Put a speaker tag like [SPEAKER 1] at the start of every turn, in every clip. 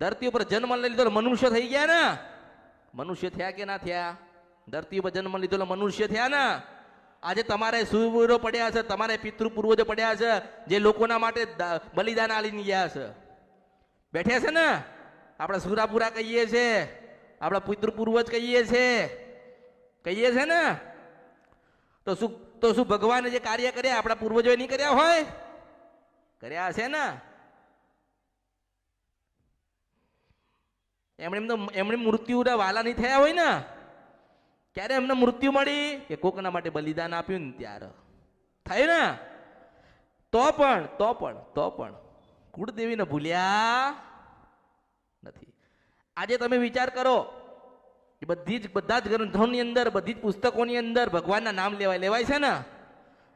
[SPEAKER 1] ધરતી ઉપર જન્મ લઈ લીધો મનુષ્ય થઈ ગયા ને, મનુષ્ય થયા કે ના થયા? ધરતી ઉપર જન્મ લીધો મનુષ્ય થયા ને. આજે તમારે સુરવીરો પડ્યા છે, તમારે પિતૃ પૂર્વજો પડ્યા છે, જે લોકોના માટે બલિદાન આલીને ગયા છે, બેઠ્યા છે ને. આપણે સુરાપુરા કહીએ છે, આપણા પિતૃ પૂર્વજ કહીએ છે ને. તો શું ભગવાને જે કાર્ય કર્યા આપણા પૂર્વજોએ નહીં કર્યા હોય? કર્યા હશે ને. એમણે મૃત્યુના વાલા નહીં થયા હોય ને. ક્યારે એમને મૃત્યુ મળી? કે કોકના માટે બલિદાન આપ્યું ને ત્યારે થયું ને. તો પણ કુળદેવીને ભૂલ્યા નથી. આજે તમે વિચાર કરો, બધા જ ગ્રંથોની અંદર, બધી જ પુસ્તકોની અંદર ભગવાનના નામ લેવાય છે ને.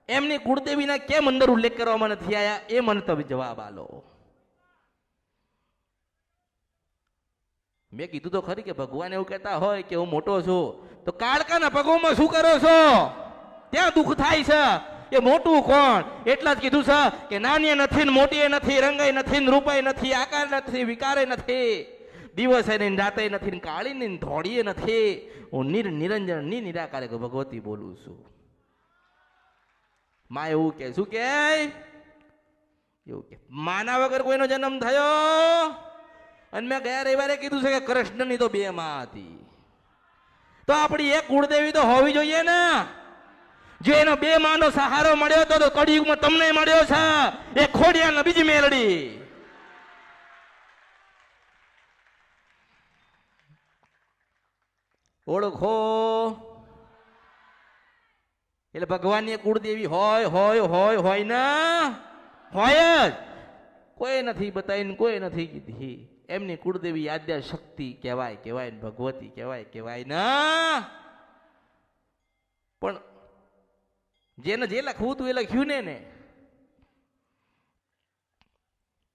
[SPEAKER 1] એમની કુળદેવીના કેમ અંદર ઉલ્લેખ કરવામાં નથી આયા? એ મને તમે જવાબ આલો. મેં કીધું તો ખરી કે ભગવાન એવું કહેતા હોય કે હું મોટો છું, તો કાળકાના પગોમાં શું કરો છો? ત્યાં દુઃખ થાય છે. એ મોટું કોણ? એટલા જ કીધું છે કે નાની નથી ને મોટી નથી, રંગાઈ નથી ને રૂપાઈ નથી, આકાર નથી, વિકારે નથી, દિવસે ને રાતે નથી ને કાળી ને ધોળીએ નથી. હું નિરંજન નિરાકારે ભગવતી બોલું છું. માં એવું કે શું કે? એવું કે માના વગર કોઈનો જન્મ થયો? અને મેં ગયા રવિવારે કીધું છે કે કૃષ્ણની તો 2 માં હતી. તો આપણી એક કુળદેવી તો હોવી જોઈએ ને. જો એનો 2 માનો સહારો મળ્યો તો કળિયુગમાં તમને મળ્યો છે. એ ખોડિયાને બીજી મેલડી. ઓળખો. એટલે ભગવાનની કુળદેવી હોય ને, હોય જ. કોઈ નથી બતાવીને, કોઈ નથી કીધી. એમની કુળદેવી આદ્ય શક્તિ કહેવાય ને, ભગવતી કહેવાય ને. પણ જેને જે લખવું હતું એ લખ્યું ને.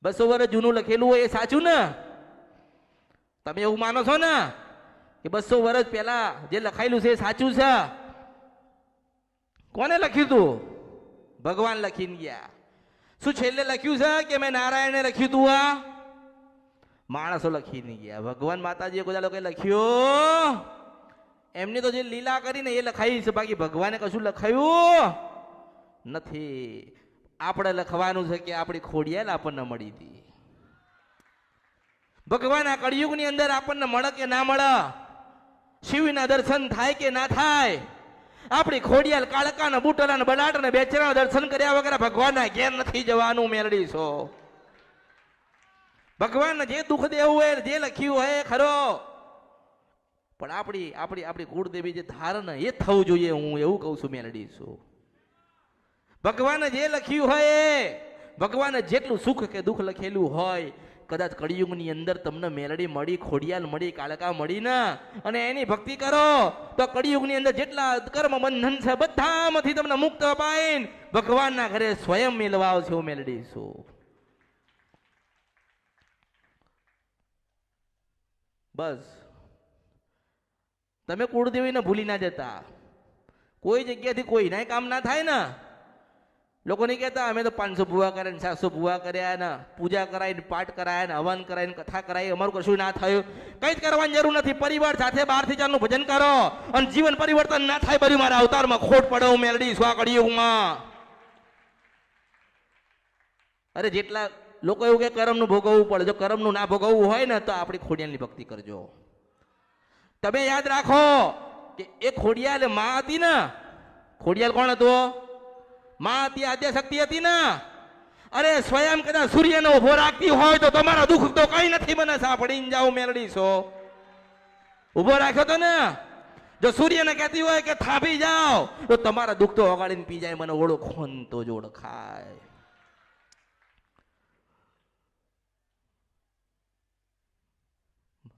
[SPEAKER 1] 200 વર્ષ જૂનું લખેલું હોય એ સાચું ને? તમે એવું માનો છો ને કે 200 વર્ષ પહેલા જે લખાયેલું છે એ સાચું છે? કોને લખ્યું હતું? ભગવાન લખીને ગયા. શું છેલ્લે લખ્યું છે કે મેં નારાયણે લખ્યું તું? આ માણસો લખીને ગયા. ભગવાન માતાજીએ કોઈ લોકો લખ્યું? એમની તો જે લીલા કરીને એ લખાઈ છે, બાકી ભગવાને કશું લખાયું નથી. આપણે લખવાનું છે કે આપણી ખોડિયાલ આપણને મળી હતી. ભગવાન આ કળિયુગની અંદર આપણને મળે કે ના મળે, શિવના દર્શન થાય કે ના થાય, આપણી ખોડિયાલ કાળકાના બુટલાના બલાટના બેચરાના દર્શન કર્યા વગર ભગવાનના ઘેર નથી જવાનું. મેળડીશો ભગવાનને જે દુઃખ દેવું હોય, જે લખ્યું હોય ખરો, પણ આપણી કુળદેવી જે ધારણ એ થવું જોઈએ. હું એવું કહું છું મેળડીશું. ભગવાને જે લખ્યું હોય, ભગવાને જેટલું સુખ કે દુઃખ લખેલું હોય, કદાચ કળિયુગની અંદર તમને મેલડી મળી, ખોડિયાલ મળી, કાળકા મળી ને, અને એની ભક્તિ કરો તો કળિયુગની અંદર જેટલા કર્મ બંધન છે બધામાંથી તમને મુક્ત અપાઈને ભગવાનના ઘરે સ્વયં મેળવા આવશે. મેલડીશું. બસ તમે કુળદેવીને ભૂલી ના જતા. કોઈ જગ્યાથી કોઈ ના કામ ના થાય ને. લોકો નહીં કહેતા અમે તો 500 ભૂવા કર્યા ને 700 ભૂવા કર્યા ને, પૂજા કરાવીને, પાઠ કરાયા ને, હવન કરાવીને, કથા કરાવી, અમારું કશું ના થયું. કઈ જ કરવાની જરૂર નથી. પરિવાર સાથે 12 થી 4 નું ભજન કરો અને જીવન પરિવર્તન ના થાય, બધું મારા અવતારમાં ખોટ પડે. હું મેલડી સ્વા કળિયુગમાં. અરે જેટલા લોકો એવું કે કર્મનું ભોગવવું પડે. જો કર્મનું ના ભોગવવું હોય ને તો આપણી ખોડિયાલની ભક્તિ કરજો. તમે યાદ રાખો કે એ ખોડિયાલ માં હતી ને. ખોડિયાલ કોણ હતો? માં હતી, આદ્ય શક્તિ હતી ને. અરે સ્વયં કદાચ સૂર્યને ઉભો રાખતી હોય તો તમારા દુઃખ તો કઈ નથી બને. સાંભળીને જાઓ મેલડીશો. ઉભો રાખ્યો તો ને. જો સૂર્યને કહેતી હોય કે થાપી જાઓ તો તમારા દુઃખ તો ઓગાળીને પી જાય. મને ઓળખો ને તો જ ઓળખાય.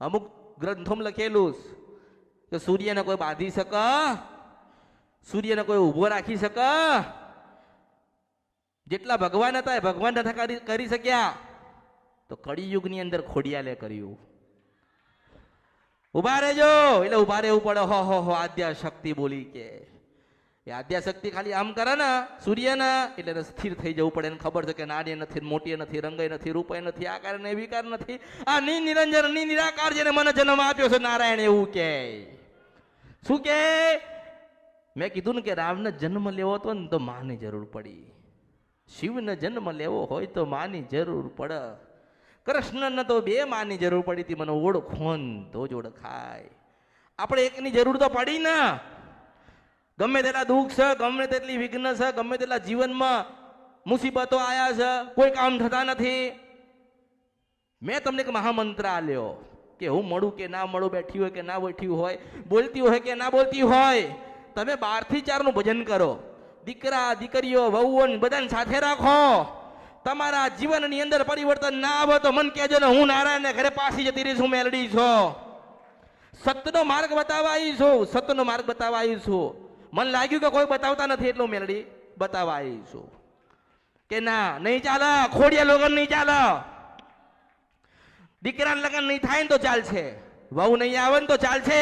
[SPEAKER 1] અમુક ગ્રંથોમાં લખેલું કે સૂર્યને કોઈ બાંધી શકે, સૂર્યને કોઈ ઉભો રાખી શકે. જેટલા ભગવાન હતા એ ભગવાન નથી કરી શક્યા, તો કળિયુગની અંદર ખોડિયાલે કર્યું. ઉભા રહેજો એટલે ઉભા રહેવું પડે. હો આદ્ય શક્તિ બોલી કે એ આદ્યાશક્તિ ખાલી આમ કરે ને સૂર્યના એટલે એને સ્થિર થઈ જવું પડે. એને ખબર છે કે નાની નથી, મોટી નથી, રંગય નથી, રૂપય નથી, આકાર ને વિકાર નથી, આ નિરંજન નિરાકાર જેને મને જન્મ આપ્યો છે નારાયણ એવું કે. શું કે મેં કીધું ને કે રામને જન્મ લેવો હતો ને તો માની જરૂર પડી, શિવને જન્મ લેવો હોય તો માની જરૂર પડે, કૃષ્ણને તો બે માની જરૂર પડી હતી, મને ઓળખો ને તો જ ઓળખાય. આપણે એકની જરૂર તો પડી ને. ગમે તેટલા દુઃખ છે, ગમે તેટલી વિઘ્ન છે, ગમે તેટલા જીવનમાં મુસીબતો આયા છે, કોઈ કામ થતા નથી. મેં તમને એક મહામંત્ર આલ્યો કે હું મળું કે ના મળું, બેઠી હોય કે ના બેઠી હોય, બોલતી હોય કે ના બોલતી હોય, તમે 12 થી 4 નું ભજન કરો. દીકરા દીકરીઓ વહુઓ બધાને સાથે રાખો. તમારા જીવનની અંદર પરિવર્તન ના આવે તો મન કહેજો ને હું નારાયણને ઘરે પાછી જતી રહીશ, હું મેલડી છું. સત્યનો માર્ગ બતાવવા આવી છું, સત્યનો માર્ગ બતાવવા આવી છું. મન લાગ્યું કે કોઈ બતાવતા નથી એટલું મેલડી બતાવવા આવી છું કે ના નહીં ચાલે, ખોડિયા લગન નહીં ચાલે, દીકરાના લગન નહીં થાય ને તો ચાલશે, વહુ નહીં આવે ને તો ચાલશે,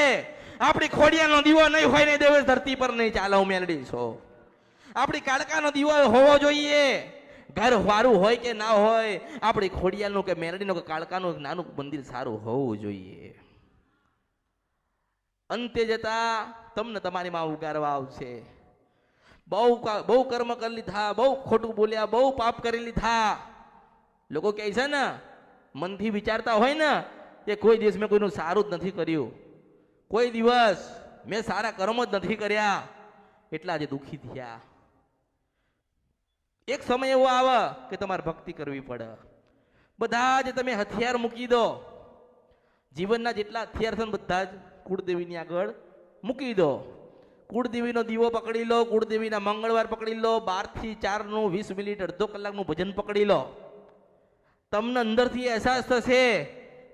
[SPEAKER 1] આપણી ખોડિયાનો દીવો નહીં હોય ને દેવેશ ધરતી પર નહીં ચાલે, હું મેલડી છું. આપણી કાળકાનો દીવો હોવો જોઈએ. ઘર સારું હોય કે ના હોય, આપણી ખોડિયાનું કે મેલડીનું કે કાળકાનું નાનું મંદિર સારું હોવું જોઈએ. અંતે જતા તમને તમારી માં ઉગારવા આવશે. બહુ કર્મ કરી લીધા, બહુ ખોટું બોલ્યા, બહુ પાપ કરી લીધા. લોકો કહે છે ને મનથી વિચારતા હોય ને કે કોઈ દિવસ મેં કોઈનું સારું જ નથી કર્યું, કોઈ દિવસ મેં સારા કર્મ જ નથી કર્યા, એટલા જે દુઃખી થયા. એક સમય એવો આવે કે તમારે ભક્તિ કરવી પડે. બધા જ તમે હથિયાર મૂકી દો, જીવનના જેટલા હથિયાર છે ને બધા જ કુળદેવીની આગળ મૂકી દો. કુળદેવીનો દીવો પકડી લો, કુળદેવીના મંગળવાર પકડી લો, 12 થી 4 નું 20 મિનિટ અડધો કલાકનું ભજન પકડી લો. તમને અંદરથી અહેસાસ થશે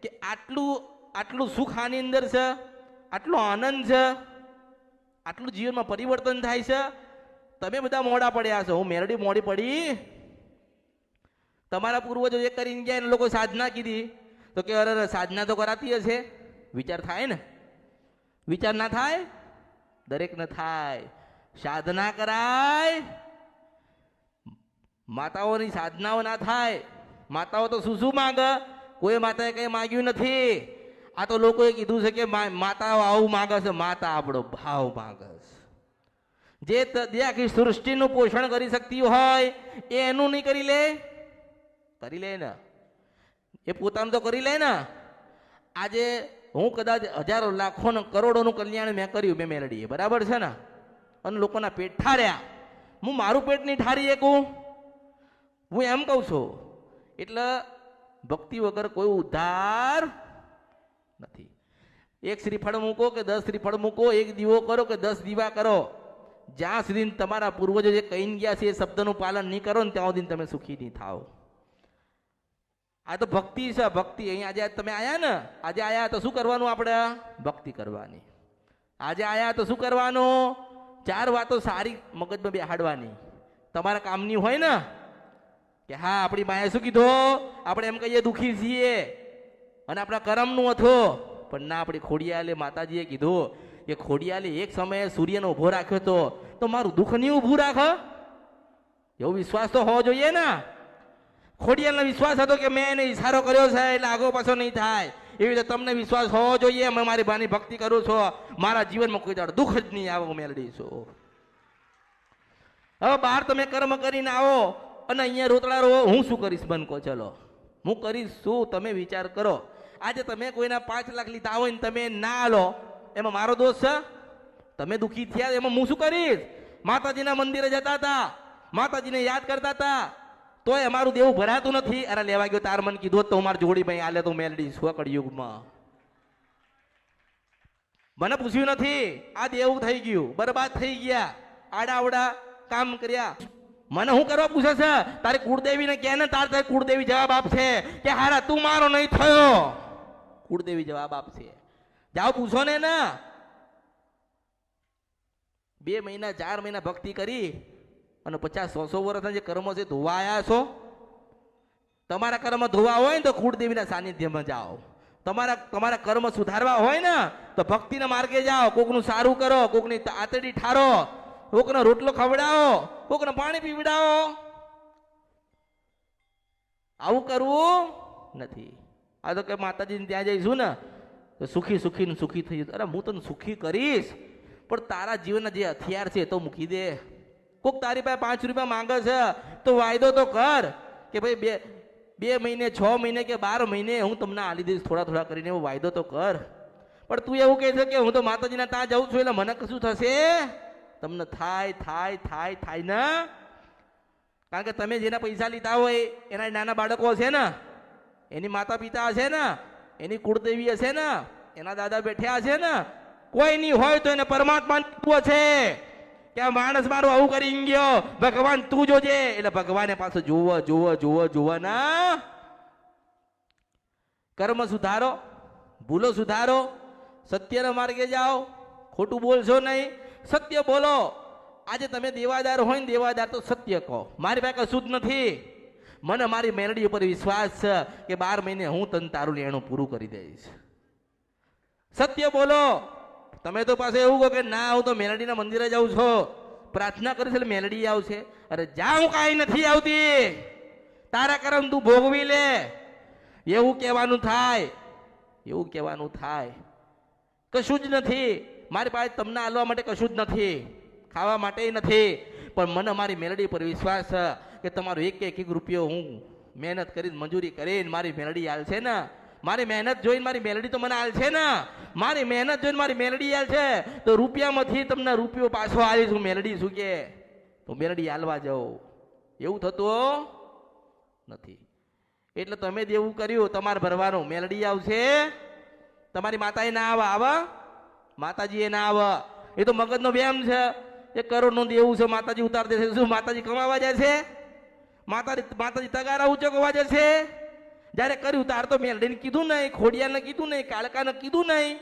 [SPEAKER 1] કે આટલું સુખ આની અંદર છે, આટલો આનંદ છે, આટલું જીવનમાં પરિવર્તન થાય છે. તમે બધા મોડા પડ્યા છો, હું મેરડી મોડી પડી. તમારા પૂર્વજો જે કરીને ગયા એને લોકો સાધના કીધી તો કે અરે સાધના તો કરાતી હશે. વિચાર થાય ને? વિચાર ના થાય? દરેક ને થાય. સાધના કરાય, માતાઓની સાધનાઓ ના થાય. માતાઓ તો શું માંગે? કોઈ માતાએ કઈ માંગ્યું નથી. આ તો લોકોએ કીધું છે કે માતાઓ આવું માંગે છે, માતા આપણો ભાવ માંગે છે. જે આખી સૃષ્ટિનું પોષણ કરી શકતી હોય એ એનું નહીં કરી લે? કરી લે ને, એ પોતાનું તો કરી લે ને. આજે હું કદાચ હજારો લાખો ને કરોડોનું કલ્યાણ મેં કર્યું, મેં મેલડીએ, બરાબર છે ને, અને લોકોના પેટ ઠાર્યા. હું મારું પેટ નહીં ઠારી શકું, હું એમ કહું છું. એટલે ભક્તિ વગર કોઈ ઉદ્ધાર નથી. એક શ્રીફળ મૂકો કે 10 શ્રીફળ મૂકો, એક દીવો કરો કે 10 દીવા કરો, જ્યાં સુધી તમારા પૂર્વજો જે કહીને ગયા છે એ શબ્દનું પાલન નહીં કરો ને ત્યાં સુધી તમે સુખી નહીં થાવ. આ તો ભક્તિ છે, ભક્તિ. અહીંયા આજે તમે આયા ને, આજે આયા તો શું કરવાનું? આપણે ભક્તિ કરવાની. આજે આયા તો શું કરવાનું? 4 વાતો સારી મગજમાં બેહાડવાની. તમારા કામની હોય ને કે હા આપણી માએ શું કીધું, આપણે એમ કહીએ દુઃખી છીએ અને આપણા કરમનું હતું, પણ ના, આપણી ખોડિયાલે માતાજીએ કીધું કે ખોડિયાલે એક સમયે સૂર્યનો ઉભો રાખ્યો તો મારું દુઃખ નહીં ઊભું રાખે. એવો વિશ્વાસ તો હોવો જોઈએ ને. ખોડિયાલનો વિશ્વાસ હતો કે મેં એને ઈશારો કર્યો છે એટલે આગો પાછો નહીં થાય. એવી રીતે તમને વિશ્વાસ હોવો જોઈએ, મેં મારી બાની ભક્તિ કરું છું, મારા જીવનમાં કોઈ દાડો દુઃખ જ નહીં આવે, હું મેળવી છું. હવે બહાર તમે કર્મ કરીને આવો અને અહીંયા રોતડા રહો, હું શું કરીશ? બનકો ચલો, હું કરીશ શું? તમે વિચાર કરો. આજે તમે કોઈના 5 લાખ લીધા હોય ને તમે ના લો, એમાં મારો દોષ છે? તમે દુઃખી થયા એમાં હું શું કરીશ? માતાજીના મંદિરે જતા હતા, માતાજીને યાદ કરતા હતા, તોય અમારું દેવું ભરાતું નથી. અરે લેવા ગયો તાર મને કીધું તો મારી જોડી ભાઈ આલે તો મેલડી સ્વકડ યુગમાં મને પૂછ્યું નથી. આ દેવું થઈ ગયું, બરબાદ થઈ ગયા, આડાવડા કામ કર્યા. મને હું કરવા પૂછે છે? તારી કુળદેવીને કે ને, તારી કુળદેવી જવાબ આપશે કે હારા તું મારો નહીં થયો. કુળદેવી જવાબ આપશે. જાઓ પૂછો ને. 2 મહિના 4 મહિના ભક્તિ કરી અને 50-100 વર્ષના જે કર્મો છે ધોવાયા છો. તમારા કર્મ ધોવા હોય ને તો કુળદેવીના સાનિધ્યમાં જાઓ. તમારા કર્મ સુધારવા હોય ને તો ભક્તિના માર્ગે જાઓ. કોકનું સારું કરો, કોકની આતડી ઠારો, કોકનો રોટલો ખવડાવો, કોકને પાણી પીવડાવો. આવું કરવું નથી. આ તો કે માતાજીને ત્યાં જઈશું ને તો સુખી સુખી સુખી થઈ જશે. અરે હું તને સુખી કરીશ, પણ તારા જીવનના જે હથિયાર છે તો મૂકી દે. કોક તારી પાસે 5 રૂપિયા માંગે છે તો વાયદો તો કર કે ભાઈ બે મહિને 6 મહિને કે 12 મહિને હું તમને આલી દઈશ થોડા થોડા કરીને, એવો વાયદો તો કર. પણ તું એવું કહે છે કે હું તો માતાજીના ત્યાં જાઉં છું એટલે મને કશું થશે. તમને થાય થાય થાય થાય ને. કારણ કે તમે જેના પૈસા લીધા હોય એના નાના બાળકો હશે ને, એની માતા પિતા હશે ને, એની કુળદેવી હશે ને, એના દાદા બેઠ્યા હશે ને. કોઈ નહીં હોય તો એને પરમાત્મા છે કે આ માણસ મારો આવું કરી ગયો, ભગવાન તું જોજે. એટલે ભગવાને પાછું જોવો ના. કર્મ સુધારો, ભૂલો સુધારો, સત્યના માર્ગે જાઓ, ખોટું બોલશો નહીં, સત્ય બોલો. આજે તમે દેવાદાર હોય ને દેવાદાર તો સત્ય કહો. મારી પાસે કશું જ નથી, મને મારી મેલડી ઉપર વિશ્વાસ છે કે 12 મહિને હું તને તારું લેણું પૂરું કરી દઈશ. સત્ય બોલો. તમે તો પાસે એવું કહો કે ના હું તો મેલડીના મંદિરે જાઉં છું, પ્રાર્થના કરીશ એટલે મેલડી આવશે. અરે જા, હું કાંઈ નથી આવતી, તારા કર્મ તું ભોગવી લે. એવું કહેવાનું થાય, એવું કહેવાનું થાય. કશું જ નથી મારી પાસે તમને આલવા માટે, કશું જ નથી ખાવા માટે નથી. પણ મને મારી મેલડી પર વિશ્વાસ છે કે તમારો એક રૂપિયો હું મહેનત કરીને મજૂરી કરીને મારી મેલડી આલશે ને. મારી મહેનત જોઈને મારી મેલડી તો મને આલશે ને. મારી મહેનત જોઈને મારી મેલડી આલશે તો રૂપિયામાંથી તમને રૂપિયો પાછો આલીશ. હું મેલડી શું કે તો મેલડી આલવા જાઉં. એવું થતું નથી. એટલે તમે દેવું કર્યું તમારે ભરવાનું. મેલડી આવશે, તમારી માતાએ ના આવે, માતાજી એ ના આવે. એ તો મગજનો વ્યાયામ છે. 1 કરોડનું દેવું છે, માતાજી ઉતાર દેશે. શું માતાજી કમાવા જશે? માતાજી તગારા ઉચકવા જશે? જ્યારે કર્યું તાર તો મેલડીને કીધું નહીં, ખોડિયાને કીધું નહીં, કાળકાને કીધું નહીં.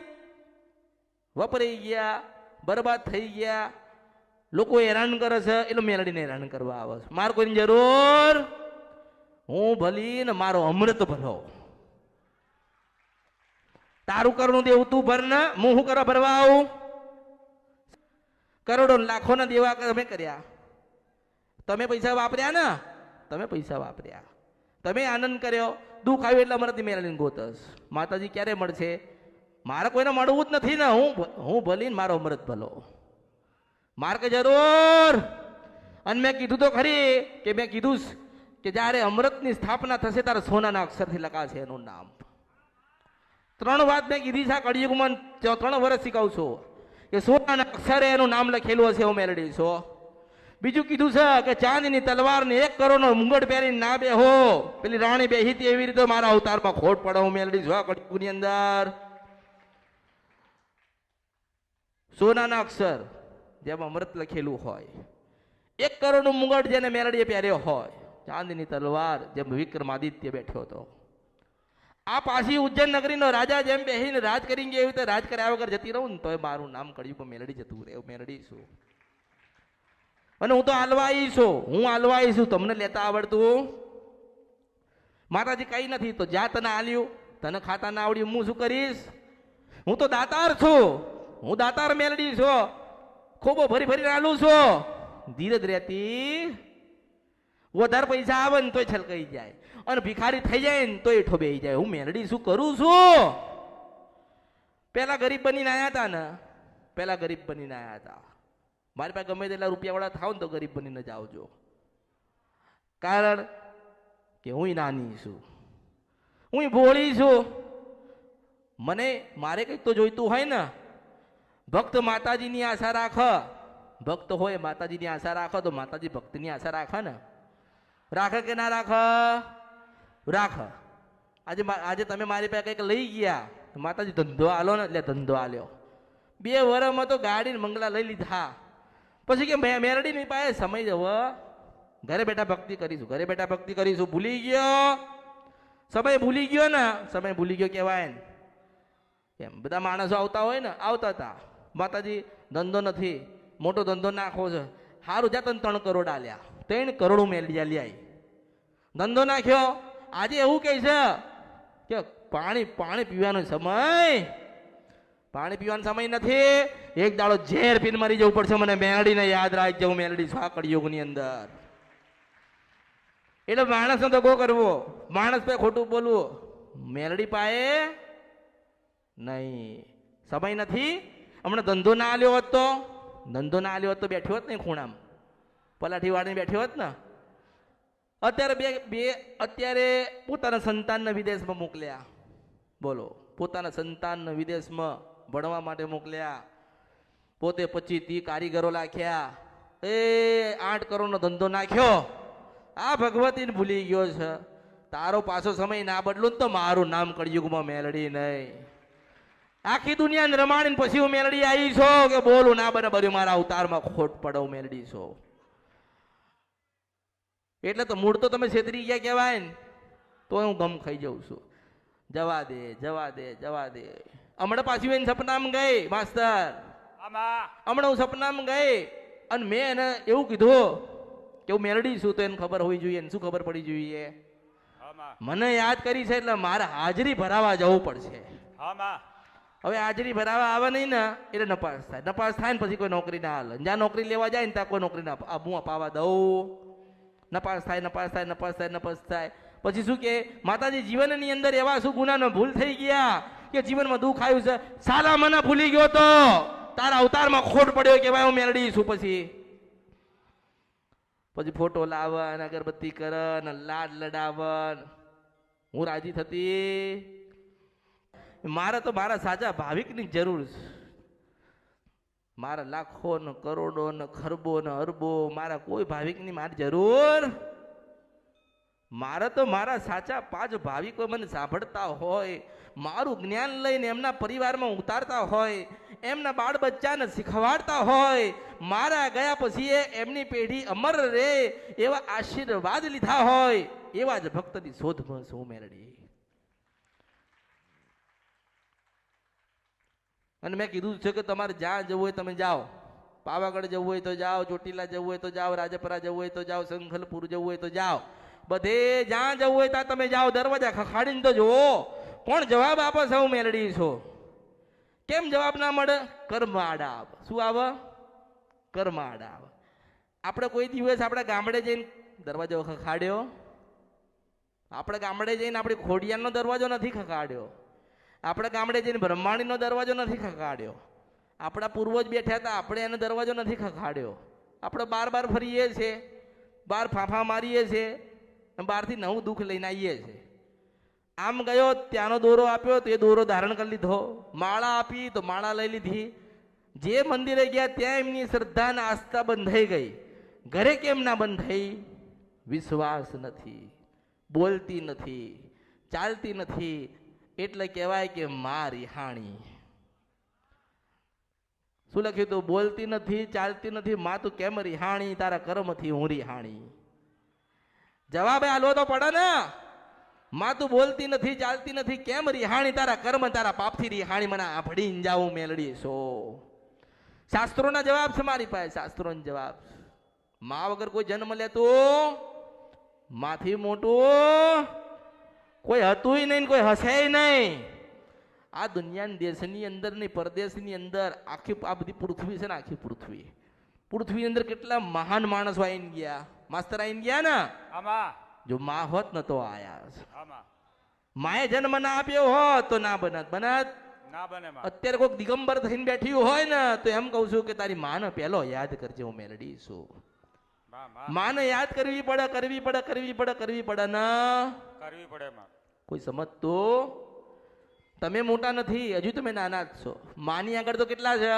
[SPEAKER 1] વપરાઈ ગયા, બરબાદ થઈ ગયા. લોકો હેરાન કરે છે એટલે મેલડીને હેરાન કરવા આવે છે. મારે કોઈની જરૂર, હું ભલી ને મારો અમૃત ભલો. તારું કરનું દેવું તું ભર ને, હું શું કરવા ભરવા આવું? કરોડો લાખોના દેવા તમે કર્યા, તમે પૈસા વાપર્યા ને, તમે પૈસા વાપર્યા, તમે આનંદ કર્યો, દુઃખ આવ્યું એટલે અમૃત મેળવીને ગોતસ. માતાજી ક્યારે મળશે? મારે કોઈને મળવું જ નથી ને. હું ભલી ને મારો અમૃત ભલો. મારે કઈ જરૂર. અને મેં કીધું તો ખરી કે મેં કીધું કે જ્યારે અમૃતની સ્થાપના થશે ત્યારે સોનાના અક્ષરથી લખાશે એનું નામ. 3 વાત મેં કીધી છે કળિયુગમાં, 3 વર્ષ શીખવું છું કે સોનાના અક્ષરે એનું નામ લખેલું હશે હું મેળવી છું. બીજું કીધું છે કે ચાંદની તલવાર ને 1 કરોડનો મુંગટ પહેરીને ના બેહો. પેલી રાણી બેહી હતી એવી રીતે મારા અવતારમાં ખોટ પડે હું મેળવી છું. કળિયુગની અંદર સોનાના અક્ષર જેમાં અમૃત લખેલું હોય, 1 કરોડનું મુંગટ જેને મેલડીએ પહેર્યો હોય, ચાંદની તલવાર જેમ વિક્રમાદિત્ય બેઠો હતો. આ પાછી ઉજ્જૈન નગરીનો રાજા જેમ બેહીને રાજ કરી ગયા એવી રીતે રાજ કર્યા વગર જતી રહું ને તોય મારું નામ કળિયુગમાં મેલડી જતું રહે. મેલડી છું અને હું તો આલવાઈ છું. હું આલવાઈ છું. તમને લેતા આવડતું? માતાજી કઈ નથી તો જા, તને આલ્યું, તને ખાતા ના આવડ્યું, હું શું કરીશ? હું તો દાતાર છું. હું દાતાર મેલડી છું. ખોબો ભરી ભરી આલું છું. ધીરજ રહેતી. વધારે પૈસા આવે ને તોય છલકાઈ જાય, અને ભિખારી થઈ જાય ને તોય ઠોબેઈ જાય. હું મેલડી શું કરું છું? પેલા ગરીબ બનીને આવ્યા હતા ને, પેલા ગરીબ બનીને આવ્યા હતા. મારી પાસે ગમે તેટલા રૂપિયાવાળા થાવ ને તો ગરીબ બનીને જ આવજો. કારણ કે હું નાની છું, હું ભોળી છું. મારે કંઈક તો જોઈતું હોય ને. ભક્ત માતાજીની આશા રાખ. ભક્ત હોય માતાજીની આશા રાખો તો માતાજી ભક્તની આશા રાખે ને. રાખે કે ના રાખ? રાખ. આજે તમે મારી પાસે કંઈક લઈ ગયા, માતાજી ધંધો આલો ને એટલે ધંધો આલ્યો. 2 વર્ષમાં તો ગાડી મંગલા લઈ લીધા. પછી કે મેરડીની પાસે સમય જવો, ઘરે બેઠા ભક્તિ કરીશું, ઘરે બેઠા ભક્તિ કરીશું. ભૂલી ગયો, સમય ભૂલી ગયો ને. સમય ભૂલી ગયો કહેવાય ને. એમ બધા માણસો આવતા હોય ને, આવતા હતા. માતાજી ધંધો નથી, મોટો ધંધો નાખો છે. સારું જા, તને 3 કરોડ આલ્યા. 3 કરોડ મેળવી આલી. ધંધો નાખ્યો. આજે એવું કહે છે કે પાણી પીવાનો સમય, પાણી પીવાનો સમય નથી. એક દાડો ઝેર પીને મરી જવું પડશે. મને મેલડીને યાદ રાખજો. હું મેલડી છું આ કળિયુગની અંદર. એટલે માણસનો દગો કરવો, માણસ પાસે ખોટું બોલવું, મેલડી પાએ નહીં. સમય નથી. હમણાં ધંધો ના આલ્યો હોત તો, ધંધો ના આલ્યો હોત તો બેઠ્યો હોત નહીં ખૂણામાં, પલાઠી વાળીને બેઠ્યો હોત ને. અત્યારે પોતાના સંતાનને વિદેશમાં મોકલ્યા. બોલો, પોતાના સંતાનને વિદેશમાં ભણવા માટે મોકલ્યા. પોતે 25-30 કારીગરો નાખ્યા. 8 કરોડનો ધંધો નાખ્યો. આ ભગવતીને ભૂલી ગયો છે. તારો પાછો સમય ના બદલું તો મારું નામ કળિયુગમાં મેલડી નહીં. આખી દુનિયાને રમાડીને પછી હું મેલડી આવી છો કે બોલું ના બને બધું મારા અવતારમાં ખોટ પડો મેલડી છો. એટલે તો મૂળ તો તમે છેતરી ગયા કહેવાય ને, તો હું ગમ ખાઈ જાઉં છું. જવા દે, જવા દે, જવા દે. હમણાં પાછી એને સપનામાં ગઈ માસ્તર. હમણાં હું સપનામાં ગઈ અને મેં એને એવું કીધું કે હું મેલડી છું. તો એને ખબર હોવી જોઈએ. શું ખબર પડી જોઈએ? મને યાદ કરી છે એટલે મારે હાજરી ભરાવા જવું પડશે. હવે હાજરી ભરાવા આવે નહીં ને એટલે નપાસ થાય. નપાસ થાય ને પછી કોઈ નોકરી ના હાલે. જ્યાં નોકરી લેવા જાય ને ત્યાં કોઈ નોકરી ના હું અપાવા દઉં. નપાસ થાય, નપાસ થાય, નપાસ થાય, નપાસ થાય. પછી શું કે માતાજી જીવનની અંદર એવા શું ગુનાનો ભૂલ થઈ ગયા કે જીવનમાં દુઃખ આવ્યું છે. સાલા મને ભૂલી ગયો તો તારા અવતારમાં ખોટ પડ્યો કે ભાઈ હું મેલડી છું. પછી ફોટો લાવન, અગરબત્તી કરન, લાડ લડાવન, હું રાજી થતી. મારે તો મારા સાચા ભાવિકની જરૂર છે. મારા લાખો ને કરોડો ને ખરબો ને અરબો મારા કોઈ ભાવિકની મારી જરૂર. મારે તો મારા સાચા 5 ભાવિકો મને સાંભળતા હોય, મારું જ્ઞાન લઈને એમના પરિવારમાં ઉતારતા હોય, એમના બાળ બચ્ચાને શીખવાડતા હોય, મારા ગયા પછી એમની પેઢી અમર રહે એવા આશીર્વાદ લીધા હોય, એવા જ ભક્તની શોધમાં છું મેલડી. અને મેં કીધું છે કે તમારે જ્યાં જવું હોય તમે જાઓ. પાવાગઢ જવું હોય તો જાઓ, ચોટીલા જવું હોય તો જાઓ, રાજપરા જવું હોય તો જાઓ, સંખલપુર જવું હોય તો જાઓ. બધે જ્યાં જવું હોય ત્યાં તમે જાઓ. દરવાજા ખખાડીને તો જુઓ કોણ જવાબ આપે છે હું મેલડી છું. કેમ જવાબ ના મળે? કર્મ આડા આવે. શું આવે? કર્મ આડા આવે. આપણે કોઈ દિવસ આપણા ગામડે જઈને દરવાજો ખખાડ્યો? આપણે ગામડે જઈને આપણી ખોડિયારનો દરવાજો નથી ખખાડ્યો. આપણે ગામડે જઈને બ્રહ્માણીનો દરવાજો નથી ખખાડ્યો. આપણા પૂર્વજ બેઠા હતા, આપણે એનો દરવાજો નથી ખખાડ્યો. આપણે બાર ફરીએ છીએ, બાર ફાંફા મારીએ છીએ, બહારથી નવું દુઃખ લઈને આવીએ છીએ. આમ ગયો ત્યાંનો દોરો આપ્યો તો એ દોરો ધારણ કરી લીધો. માળા આપી તો માળા લઈ લીધી. જે મંદિરે ગયા ત્યાં એમની શ્રદ્ધા અને આસ્થા બંધાઈ ગઈ. ઘરે કેમ ના બંધાઈ? વિશ્વાસ નથી, બોલતી નથી, ચાલતી નથી. એટલે કહેવાય કે મારી હાણી. શું લખ્યું તું? બોલતી નથી, ચાલતી નથી, માં તું કેમ રિહાણી? તારા કર્મથી હું રિહાણી. જવાબ આલો તો પડે ને. માં તું બોલતી નથી, ચાલતી નથી, કેમ રિહાણી? તારા કર્મ, તારા પાપથી રિહાણી. મને આભડીને જાવું મેલડી છો. શાસ્ત્રોના જવાબ છે મારી પાસે. શાસ્ત્રોનો જવાબ. માં વગર કોઈ જન્મ લેતો માથી મોટું કોઈ હતું નહીં, કોઈ હશે નહીં. આ દુનિયાના દેશની અંદર ની પરદેશની અંદર આખી આ બધી પૃથ્વી છે ને, આખી પૃથ્વી અંદર કેટલા મહાન માણસો આવીને ગયા. માસ્તર આવીને ગયા ને. જો માં હોત ને તો આયા. માએ જન્મ ના આપ્યો હોત તો ના બનત. અત્યારે કોઈક દિગંબર થઈને બેઠી હોય ને તો એમ કઉ છું કે તારી માને પેલો યાદ કરજે હું મેલડી છું. માને યાદ કરવી પડે, કરવી પડે, કરવી પડે, કરવી પડે ના કરવી પડે. કોઈ સમજતો? તમે મોટા નથી, હજુ તમે નાના જ છો. માની આગળ તો કેટલા છે?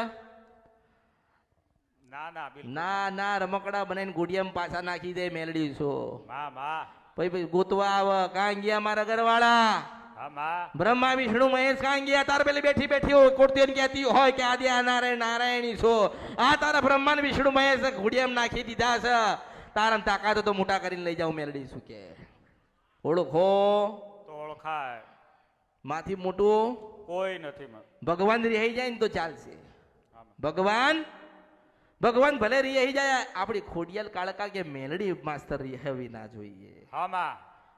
[SPEAKER 1] ના રમકડા બનાવીને ગોડિયામાં પાછા નાખી દે મેલડી છો. ભાઈ ગોતવા આવે. કાં ગયા મારા ઘરવાળા? બ્રહ્મા વિષ્ણુ મહેશ કાં ગયા? તાર પેલી બેઠી બેઠી હોય કોર્તી કહેતી હોય કે આદ્યા નારાયણ નારાયણી છો. આ તારા બ્રહ્મા વિષ્ણુ મહેશ ઘોડિયામાં નાખી દીધા છે. તારા તાકાત તો મોટા કરીને લઈ જાવ મેલડી શું કે? ઓળખો તો ઓળખાય. માથી મોટું કોઈ નથી. ભગવાન રહી જાય ને તો ચાલશે. ભગવાન ભલે રહી જાય. આપણી ખોડિયાલ કાળકા કે મેલડી માસ્તર રહેવી ના જોઈએ.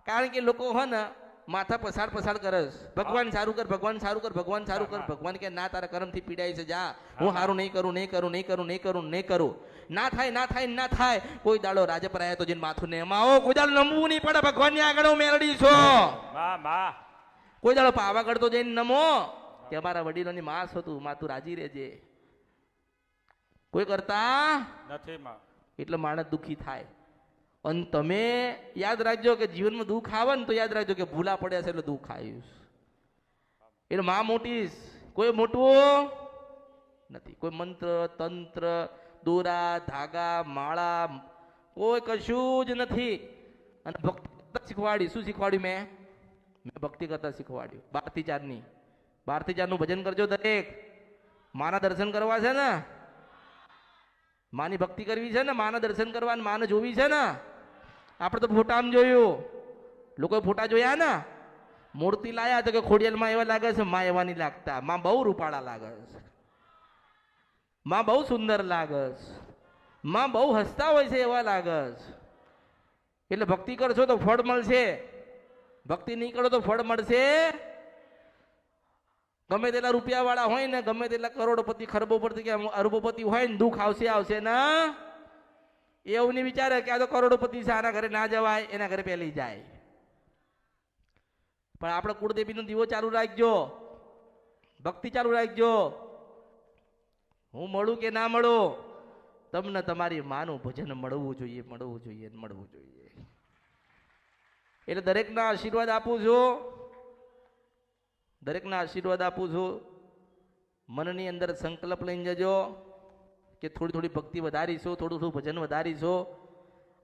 [SPEAKER 1] કારણ કે લોકો હો ને માથા પસાડ કરસ, ભગવાન સારું કર, ભગવાન સારું કર, ભગવાન સારું કર. ભગવાન કે ના, તારા કર્મથી પીડાય છે, જા, હું સારું નહીં કરું, નહીં કરું, નહીં કરું, નહીં કરું, નહીં કરું. ના થાય, ના થાય, ના થાય. કોઈ દાડો રાજપર આયા તો જેને માથું ને એમાં આવો, કોઈ દાડો નમવું નહીં પડે. ભગવાનની આગળ હું મેળડી છો. કોઈ દાડો પાવાગઢ તો જઈને નમો કે અમારા વડીલોની માસ હતું, માં તું રાજી રહેજે. કોઈ કરતા
[SPEAKER 2] નથી.
[SPEAKER 1] એટલે માણસ દુઃખી થાય. અને તમે યાદ રાખજો કે જીવનમાં દુઃખ આવે ને તો યાદ રાખજો કે ભૂલા પડ્યા છે એટલે દુઃખ આવ્યું. એટલે માં મોટી, કોઈ મોટું નથી. કોઈ મંત્ર તંત્ર દોરા ધાગા માળા કોઈ કશું જ નથી. અને ભક્તિ શીખવાડી. શું શીખવાડ્યું? મેં ભક્તિ કરતા શીખવાડ્યું. 12 થી 4 ની 12 થી 4 નું ભજન કરજો દરેક. માના દર્શન કરવા છે ને, માની ભક્તિ કરવી છે ને, માના દર્શન કરવા, માને જોવી છે ને. આપણે તો ફોટામાં જોયું, લોકોએ ફોટા જોયા ને, મૂર્તિ લાયા તો કે ખોડિયાલમાં એવા લાગે છે, માં એવા નહીં લાગતા. માં બહુ રૂપાળા લાગે છે, માં બહુ સુંદર લાગે છે, માં બહુ હસતા હોય છે એવા લાગે છે. એટલે ભક્તિ કરશો તો ફળ મળશે, ભક્તિ નહીં કરો તો ફળ મળશે. ગમે તેટલા રૂપિયા વાળા હોય ને, ગમે તેટલા કરોડપતિ ખરબોપતિ કે અરબોપતિ હોય ને, દુઃખ આવશે ને એવું નહીં વિચારે કે આ તો કરોડોપતિ છે, આના ઘરે ના જવાય, એના ઘરે પહેલી જાય. પણ આપણે કુળદેવીનો દીવો ચાલુ રાખજો, ભક્તિ ચાલુ રાખજો. હું મળું કે ના મળું, તમને તમારી માનું ભજન મળવું જોઈએ, મળવું જોઈએ, મળવું જોઈએ. એટલે દરેકના આશીર્વાદ આપું છું, દરેકના આશીર્વાદ આપું છું. મનની અંદર સંકલ્પ લઈને જજો કે થોડી થોડી ભક્તિ વધારીશું, થોડું થોડું ભજન વધારીશું,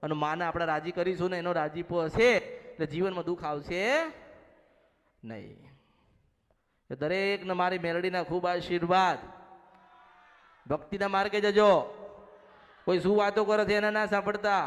[SPEAKER 1] અને માને આપણે રાજી કરીશું ને એનો રાજીપો હશે એટલે જીવનમાં દુઃખ આવશે નહીં. દરેકને મારી મેલડીના ખૂબ આશીર્વાદ. ભક્તિના માર્ગે જજો. કોઈ શું વાતો કરે છે એના ના સાંભળતા.